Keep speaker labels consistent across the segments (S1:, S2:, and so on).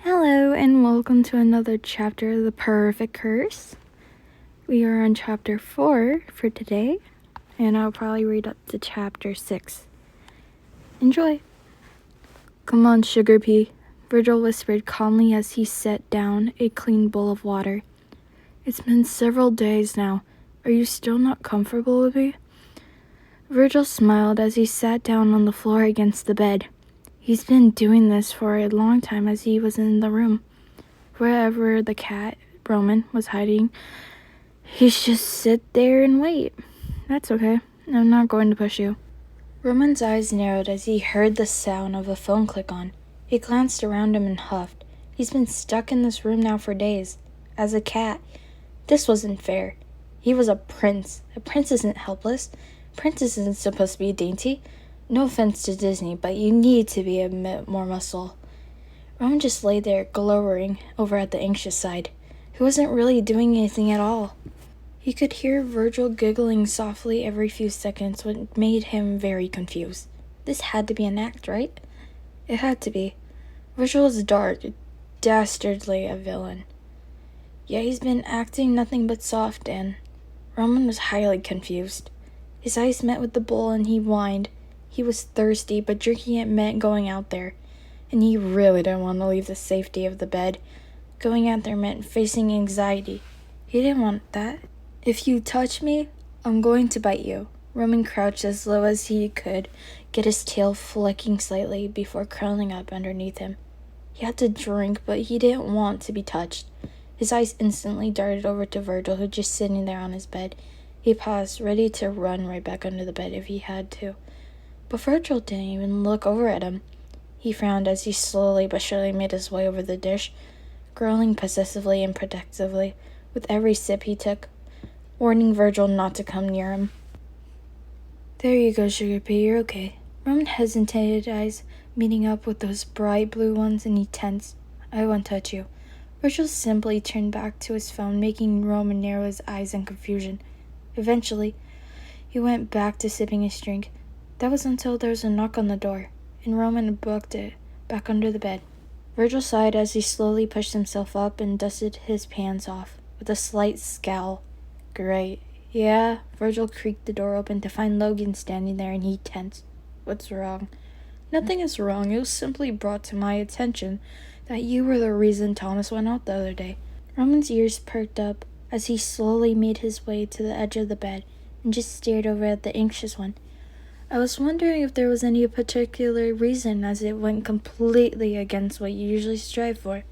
S1: Hello and welcome to another chapter of the Perfect Curse. We are on chapter 4 for today, and I'll probably read up to chapter 6. Enjoy! Come on, Sugar Pea, Virgil whispered calmly as he set down a clean bowl of water. It's been several days now. Are you still not comfortable with me? Virgil smiled as he sat down on the floor against the bed. He's been doing this for a long time as he was in the room. Wherever the cat, Roman, was hiding, he'd just sit there and wait. That's okay. I'm not going to push you. Roman's eyes narrowed as he heard the sound of a phone click on. He glanced around him and huffed. He's been stuck in this room now for days. As a cat. This wasn't fair. He was a prince. A prince isn't helpless. A prince isn't supposed to be dainty. No offense to Disney, but you need to be a bit more muscle. Roman just lay there, glowering over at the anxious side. He wasn't really doing anything at all. He could hear Virgil giggling softly every few seconds, which made him very confused. This had to be an act, right? It had to be. Virgil was dark, dastardly a villain. Yeah, he's been acting nothing but soft, and Roman was highly confused. His eyes met with the bowl and he whined. He was thirsty, but drinking it meant going out there. And he really didn't want to leave the safety of the bed. Going out there meant facing anxiety. He didn't want that. If you touch me, I'm going to bite you. Roman crouched as low as he could, get his tail flicking slightly before curling up underneath him. He had to drink, but he didn't want to be touched. His eyes instantly darted over to Virgil, who was just sitting there on his bed. He paused, ready to run right back under the bed if he had to. But Virgil didn't even look over at him. He frowned as he slowly but surely made his way over the dish, growling possessively and protectively with every sip he took, warning Virgil not to come near him. There you go, Sugar Pea, you're okay. Roman hesitated, eyes meeting up with those bright blue ones, and he tensed. I won't touch you. Virgil simply turned back to his phone, making Roman narrow his eyes in confusion. Eventually, he went back to sipping his drink. That was until there was a knock on the door, and Roman booked it back under the bed. Virgil sighed as he slowly pushed himself up and dusted his pants off, with a slight scowl. Great. Yeah? Virgil creaked the door open to find Logan standing there, and he tensed. What's wrong? Nothing is wrong. It was simply brought to my attention that you were the reason Thomas went out the other day. Roman's ears perked up as he slowly made his way to the edge of the bed and just stared over at the anxious one. I was wondering if there was any particular reason, as it went completely against what you usually strive for.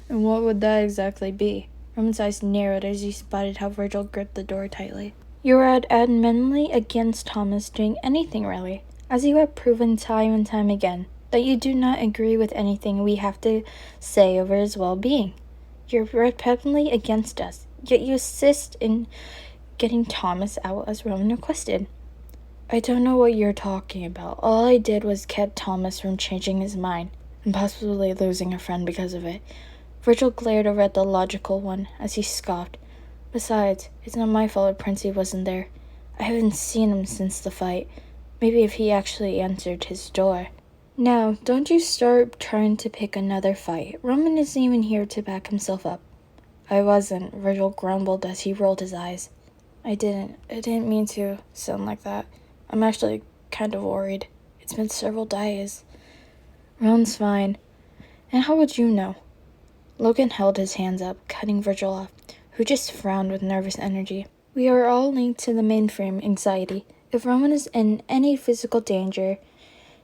S1: And what would that exactly be? Roman's eyes narrowed as he spotted how Virgil gripped the door tightly. You were adamantly against Thomas doing anything, really, as you have proven time and time again, that you do not agree with anything we have to say over his well-being. You're repellently against us, yet you insist in getting Thomas out as Roman requested. I don't know what you're talking about. All I did was kept Thomas from changing his mind, and possibly losing a friend because of it. Virgil glared over at the logical one as he scoffed. Besides, it's not my fault Princey wasn't there. I haven't seen him since the fight. Maybe if he actually answered his door. Now, don't you start trying to pick another fight. Roman isn't even here to back himself up. I wasn't, Virgil grumbled as he rolled his eyes. I didn't mean to sound like that. I'm actually kind of worried. It's been several days. Ron's fine. And how would you know? Logan held his hands up, cutting Virgil off, who just frowned with nervous energy. We are all linked to the mainframe anxiety. If Roman is in any physical danger,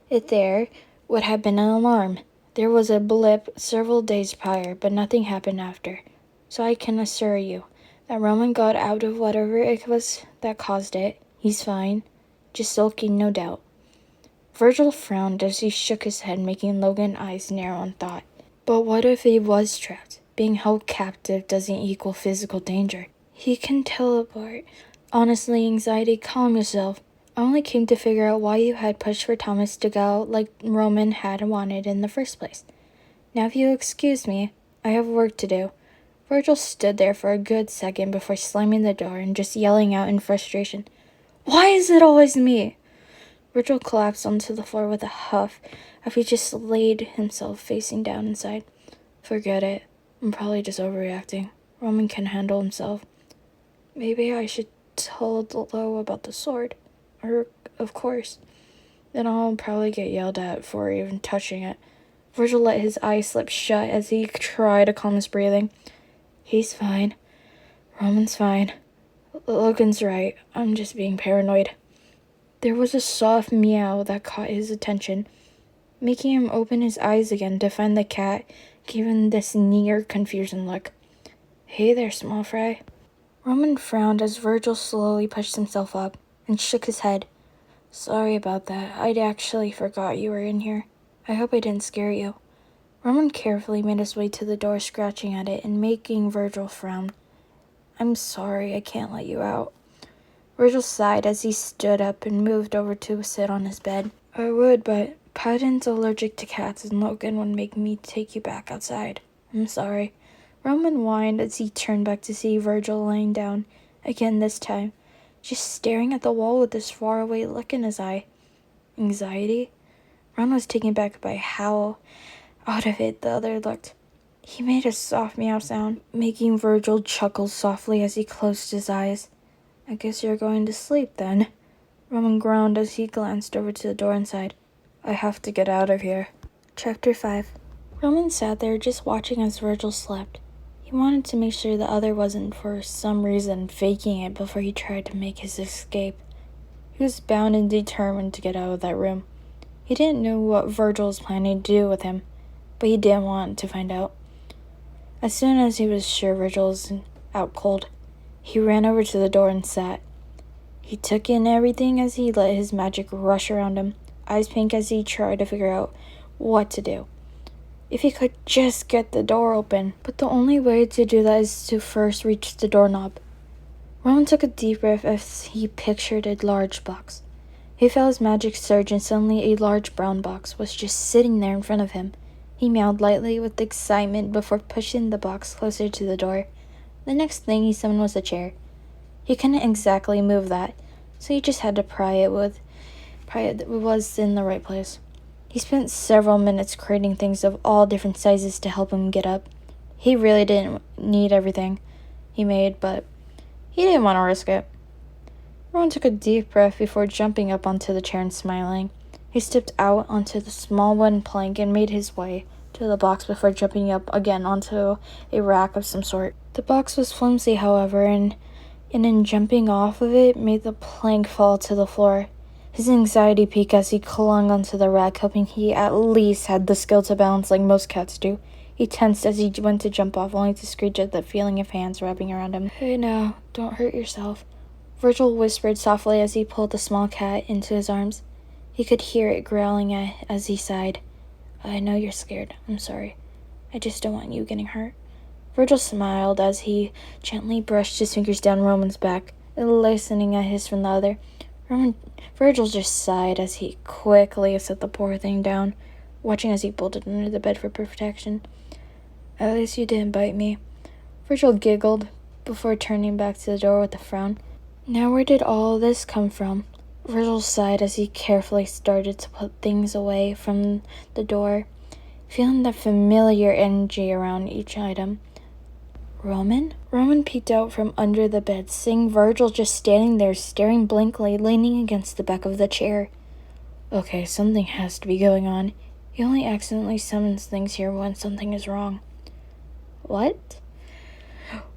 S1: there would have been an alarm. There was a blip several days prior, but nothing happened after. So I can assure you that Roman got out of whatever it was that caused it. He's fine. Just sulking, no doubt. Virgil frowned as he shook his head, making Logan's eyes narrow in thought. But what if he was trapped? Being held captive doesn't equal physical danger. He can teleport. Honestly, anxiety, calm yourself. I only came to figure out why you had pushed for Thomas to go out like Roman had wanted in the first place. Now if you'll excuse me, I have work to do. Virgil stood there for a good second before slamming the door and just yelling out in frustration. Why is it always me? Virgil collapsed onto the floor with a huff after he just laid himself facing down inside. Forget it. I'm probably just overreacting. Roman can handle himself. Maybe I should tell Lo about the sword. Of course. Then I'll probably get yelled at for even touching it. Virgil let his eyes slip shut as he tried to calm his breathing. He's fine. Roman's fine. Logan's right. I'm just being paranoid. There was a soft meow that caught his attention, making him open his eyes again to find the cat, giving this near confusion look. Hey there, small fry. Roman frowned as Virgil slowly pushed himself up and shook his head. Sorry about that. I'd actually forgot you were in here. I hope I didn't scare you. Roman carefully made his way to the door, scratching at it and making Virgil frown. I'm sorry, I can't let you out. Virgil sighed as he stood up and moved over to sit on his bed. I would, but Paddin's allergic to cats and Logan would make me take you back outside. I'm sorry. Roman whined as he turned back to see Virgil laying down, again this time, just staring at the wall with this faraway look in his eye. Anxiety? Ron was taken back by how out of it the other looked. He made a soft meow sound, making Virgil chuckle softly as he closed his eyes. I guess you're going to sleep then. Roman groaned as he glanced over to the door inside. I have to get out of here. Chapter 5. Roman sat there just watching as Virgil slept. He wanted to make sure the other wasn't for some reason faking it before he tried to make his escape. He was bound and determined to get out of that room. He didn't know what Virgil was planning to do with him, but he didn't want to find out. As soon as he was sure Virgil was out cold, he ran over to the door and sat. He took in everything as he let his magic rush around him, eyes pink as he tried to figure out what to do. If he could just get the door open, but the only way to do that is to first reach the doorknob. Roman took a deep breath as he pictured a large box. He felt his magic surge and suddenly a large brown box was just sitting there in front of him. He meowed lightly with excitement before pushing the box closer to the door. The next thing he summoned was a chair. He couldn't exactly move that, so he just had to pry it was in the right place. He spent several minutes creating things of all different sizes to help him get up. He really didn't need everything he made, but he didn't want to risk it. Rowan took a deep breath before jumping up onto the chair and smiling. He stepped out onto the small wooden plank and made his way to the box before jumping up again onto a rack of some sort. The box was flimsy, however, and in jumping off of it made the plank fall to the floor. His anxiety peaked as he clung onto the rack, hoping he at least had the skill to balance like most cats do. He tensed as he went to jump off, only to screech at the feeling of hands wrapping around him. Hey now, don't hurt yourself, Virgil whispered softly as he pulled the small cat into his arms. He could hear it growling as he sighed. I know you're scared. I'm sorry. I just don't want you getting hurt. Virgil smiled as he gently brushed his fingers down Roman's back, listening a hiss from the other. Virgil just sighed as he quickly set the poor thing down, watching as he pulled it under the bed for protection. At least you didn't bite me. Virgil giggled before turning back to the door with a frown. Now where did all this come from? Virgil sighed as he carefully started to put things away from the door, feeling the familiar energy around each item. Roman? Roman peeked out from under the bed, seeing Virgil just standing there staring blankly, leaning against the back of the chair. Okay, something has to be going on. He only accidentally summons things here when something is wrong. What?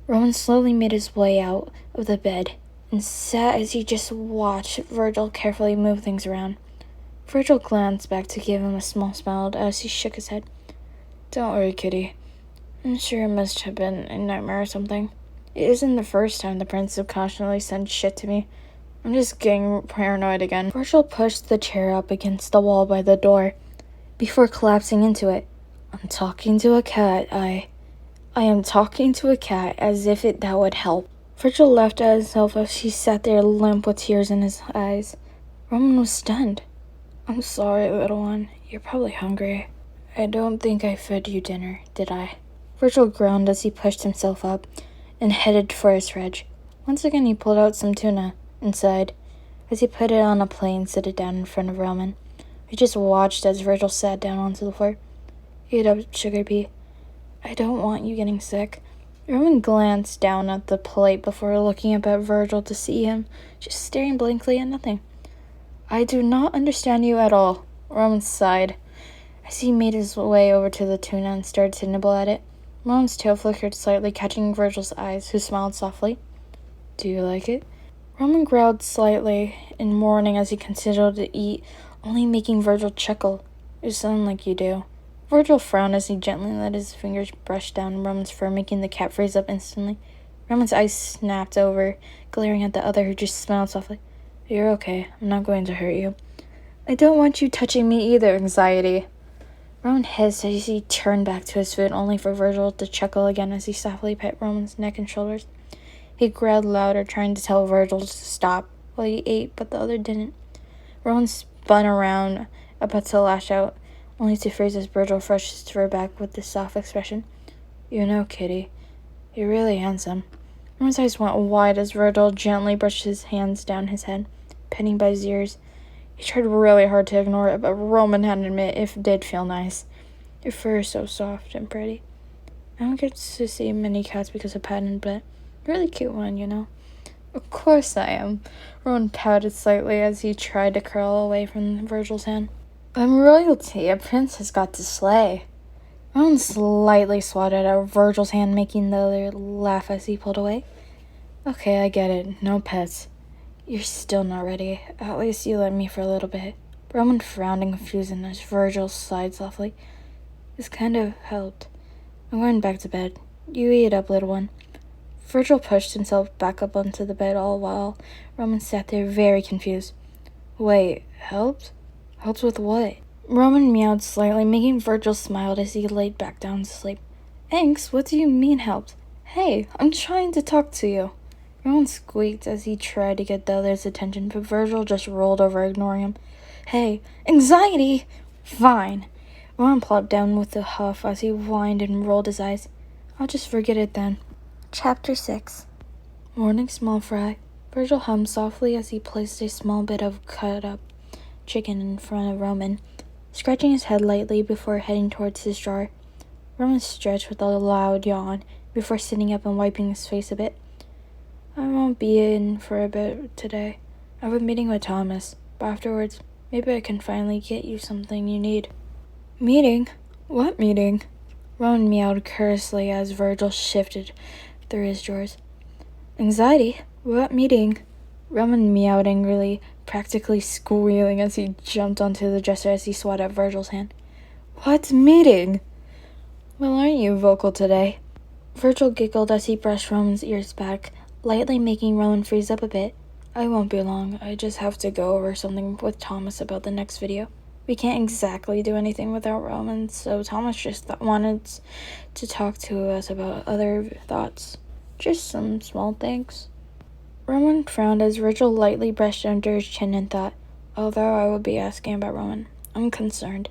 S1: Roman slowly made his way out of the bed and sat as he just watched Virgil carefully move things around. Virgil glanced back to give him a small smile as he shook his head. Don't worry, kitty. I'm sure it must have been a nightmare or something. It isn't the first time the prince subconsciously sent shit to me. I'm just getting paranoid again. Virgil pushed the chair up against the wall by the door before collapsing into it. I'm talking to a cat. I am talking to a cat as if that would help. Virgil laughed at himself as he sat there limp with tears in his eyes. Roman was stunned. I'm sorry, little one. You're probably hungry. I don't think I fed you dinner, did I? Virgil groaned as he pushed himself up and headed for his fridge. Once again he pulled out some tuna and sighed as he put it on a plate and set it down in front of Roman. He just watched as Virgil sat down onto the floor. Eat up, sugar pea. I don't want you getting sick. Roman glanced down at the plate before looking up at Virgil to see him, just staring blankly at nothing. I do not understand you at all. Roman sighed as he made his way over to the tuna and started to nibble at it. Roman's tail flickered slightly, catching Virgil's eyes, who smiled softly. Do you like it? Roman growled slightly in warning as he considered to eat, only making Virgil chuckle. You sound like you do. Virgil frowned as he gently let his fingers brush down Roman's fur, making the cat freeze up instantly. Roman's eyes snapped over, glaring at the other, who just smiled softly. You're okay. I'm not going to hurt you. I don't want you touching me either, Anxiety. Roman hissed as he turned back to his food, only for Virgil to chuckle again as he softly pet Roman's neck and shoulders. He growled louder, trying to tell Virgil to stop while he ate, but the other didn't. Roman spun around, about to lash out, only to freeze as Virgil brushed his fur back with this soft expression. You know, kitty, you're really handsome. Roman's eyes went wide as Virgil gently brushed his hands down his head, petting by his ears. He tried really hard to ignore it, but Roman had to admit it did feel nice. Your fur is so soft and pretty. I don't get to see many cats because of Patton, but really cute one, you know. Of course I am. Rowan pouted slightly as he tried to curl away from Virgil's hand. I'm royalty. A prince has got to slay. Rowan slightly swatted at Virgil's hand, making the other laugh as he pulled away. Okay, I get it. No pets. You're still not ready. At least you let me for a little bit. Rowan frowned in confusion as Virgil sighed softly. This kind of helped. I'm going back to bed. You eat up, little one. Virgil pushed himself back up onto the bed, all while Roman sat there very confused. Wait, helped? Helped with what? Roman meowed slightly, making Virgil smile as he laid back down to sleep. Thanks, what do you mean helped? Hey, I'm trying to talk to you. Roman squeaked as he tried to get the other's attention, but Virgil just rolled over, ignoring him. Hey, Anxiety! Fine. Roman plopped down with a huff as he whined and rolled his eyes. I'll just forget it then. Chapter 6. Morning, small fry. Virgil hummed softly as he placed a small bit of cut-up chicken in front of Roman, scratching his head lightly before heading towards his drawer. Roman stretched with a loud yawn before sitting up and wiping his face a bit. I won't be in for a bit today. I have a meeting with Thomas, but afterwards, maybe I can finally get you something you need. Meeting? What meeting? Rowan meowed curiously as Virgil shifted through his drawers. Anxiety? What meeting? Roman meowed angrily, practically squealing as he jumped onto the dresser as he swatted at Virgil's hand. What meeting? Well, aren't you vocal today? Virgil giggled as he brushed Roman's ears back, lightly making Roman freeze up a bit. I won't be long. I just have to go over something with Thomas about the next video. We can't exactly do anything without Roman, so Thomas just wanted to talk to us about other thoughts. Just some small things. Roman frowned as Virgil lightly brushed under his chin and thought, although I will be asking about Roman, I'm concerned.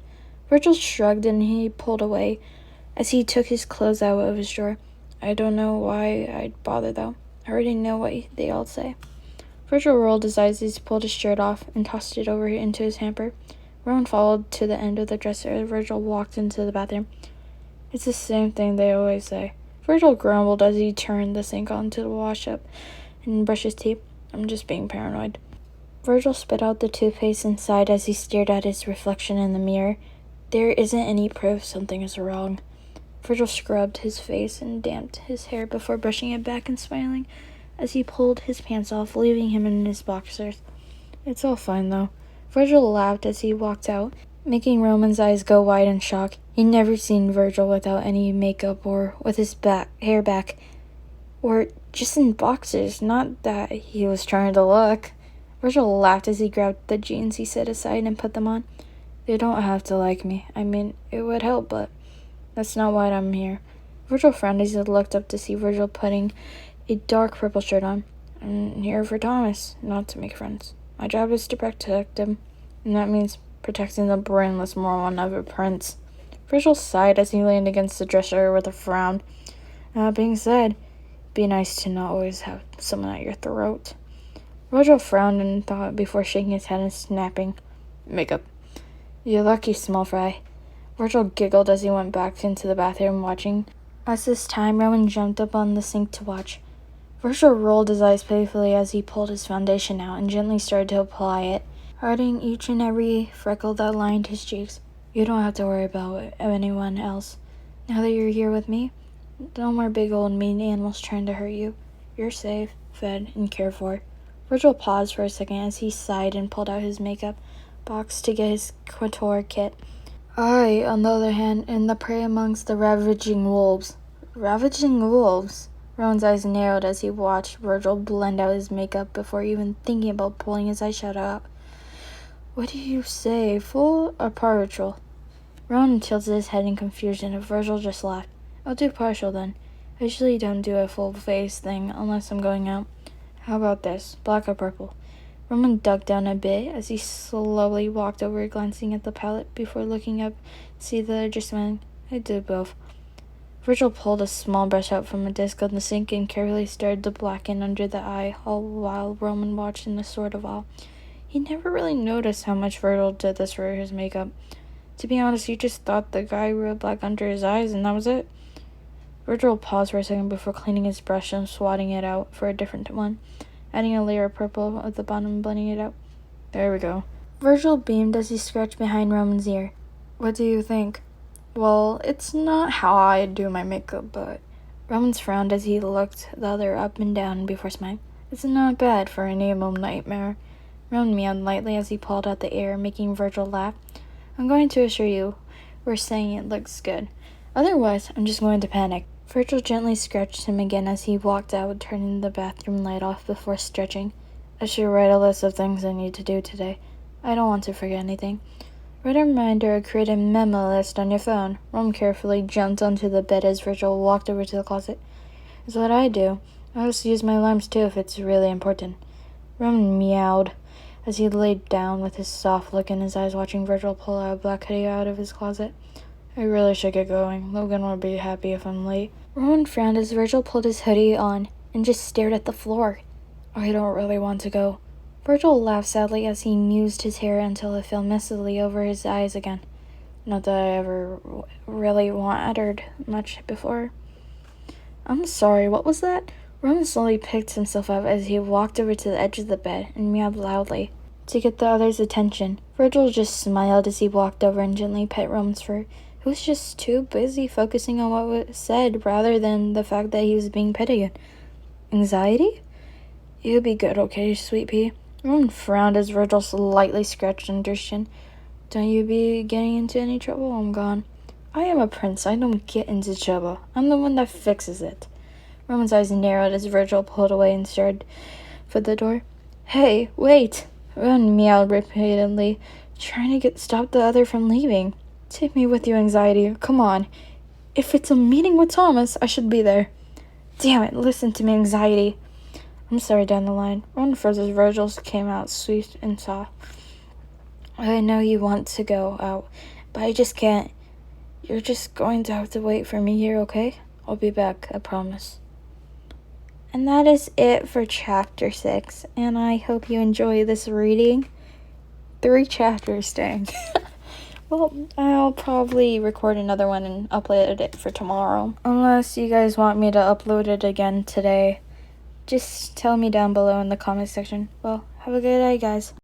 S1: Virgil shrugged and he pulled away as he took his clothes out of his drawer. I don't know why I'd bother, though. I already know what they all say. Virgil rolled his eyes as he pulled his shirt off and tossed it over into his hamper. Rowan followed to the end of the dresser as Virgil walked into the bathroom. It's the same thing they always say. Virgil grumbled as he turned the sink on to wash up and brush his teeth. I'm just being paranoid. Virgil spit out the toothpaste and sighed as he stared at his reflection in the mirror. There isn't any proof something is wrong. Virgil scrubbed his face and damped his hair before brushing it back and smiling as he pulled his pants off, leaving him in his boxers. It's all fine, though. Virgil laughed as he walked out, making Roman's eyes go wide in shock. He'd never seen Virgil without any makeup or with his hair back, or just in boxers, not that he was trying to look. Virgil laughed as he grabbed the jeans he set aside and put them on. They don't have to like me. I mean, it would help, but that's not why I'm here. Virgil frowned as he looked up to see Virgil putting a dark purple shirt on. I'm here for Thomas, not to make friends. My job is to protect him, and that means protecting the brainless moron of a prince. Virgil sighed as he leaned against the dresser with a frown. That being said, it'd be nice to not always have someone at your throat. Virgil frowned in thought before shaking his head and snapping, Makeup. You're lucky, small fry. Virgil giggled as he went back into the bathroom, watching At this time, Rowan jumped up on the sink to watch. Virgil rolled his eyes playfully as he pulled his foundation out and gently started to apply it, hiding each and every freckle that lined his cheeks. You don't have to worry about anyone else. Now that you're here with me, no more big old mean animals trying to hurt you. You're safe, fed, and cared for. Virgil paused for a second as he sighed and pulled out his makeup box to get his couture kit. I, on the other hand, am the prey amongst the ravaging wolves. Ravaging wolves? Rowan's eyes narrowed as he watched Virgil blend out his makeup before even thinking about pulling his eyeshadow out. What do you say, full or partial? Rowan tilted his head in confusion, and Virgil just laughed. I'll do partial then. I usually don't do a full face thing unless I'm going out. How about this, black or purple? Rowan ducked down a bit as he slowly walked over, glancing at the palette before looking up to see the other just smiling. I do both. Virgil pulled a small brush out from a disc on the sink and carefully started to blacken under the eye, all while Rowan watched in a sort of awe. He never really noticed how much Virgil did this for his makeup. To be honest, he just thought the guy rubbed black under his eyes and that was it. Virgil paused for a second before cleaning his brush and swatting it out for a different one, adding a layer of purple at the bottom and blending it out. There we go. Virgil beamed as he scratched behind Rowan's ear. What do you think? Well, it's not how I do my makeup, but... Rowan frowned as he looked the other up and down before smiling. It's not bad for an emo nightmare. Rowan meowed lightly as he pulled out the air, making Virgil laugh. I'm going to assure you, we're saying it looks good. Otherwise, I'm just going to panic. Virgil gently scratched him again as he walked out, turning the bathroom light off before stretching. I should write a list of things I need to do today. I don't want to forget anything. Write a reminder or create a memo list on your phone. Rowan carefully jumped onto the bed as Virgil walked over to the closet. It's what I do. I also use my alarms too if it's really important. Rowan meowed as he laid down with his soft look in his eyes, watching Virgil pull a black hoodie out of his closet. I really should get going. Logan will be happy if I'm late. Rowan frowned as Virgil pulled his hoodie on and just stared at the floor. I don't really want to go. Virgil laughed sadly as he mused his hair until it fell messily over his eyes again. Not that I ever really mattered much before. I'm sorry, what was that? Rowan slowly picked himself up as he walked over to the edge of the bed and meowed loudly to get the other's attention. Virgil just smiled as he walked over and gently pet Rowan's fur. He was just too busy focusing on what was said rather than the fact that he was being petted. Anxiety? You'll be good, okay, sweet pea? Rowan frowned as Virgil slightly scratched under his chin. Don't you be getting into any trouble? I'm gone. I am a prince. I don't get into trouble. I'm the one that fixes it. Rowan's eyes narrowed as Virgil pulled away and started for the door. Hey, wait! Rowan meowed repeatedly, trying to stop the other from leaving. Take me with you, Anxiety. Come on. If it's a meeting with Thomas, I should be there. Damn it, listen to me, Anxiety. I'm sorry, down the line. Rowan froze as Virgil came out sweet and soft. I know you want to go out, but I just can't. You're just going to have to wait for me here, okay? I'll be back, I promise. And that is it for Chapter 6, and I hope you enjoy this reading. 3 chapters, dang. Well, I'll probably record another one and upload it for tomorrow. Unless you guys want me to upload it again today. Just tell me down below in the comment section. Well, have a good day, guys.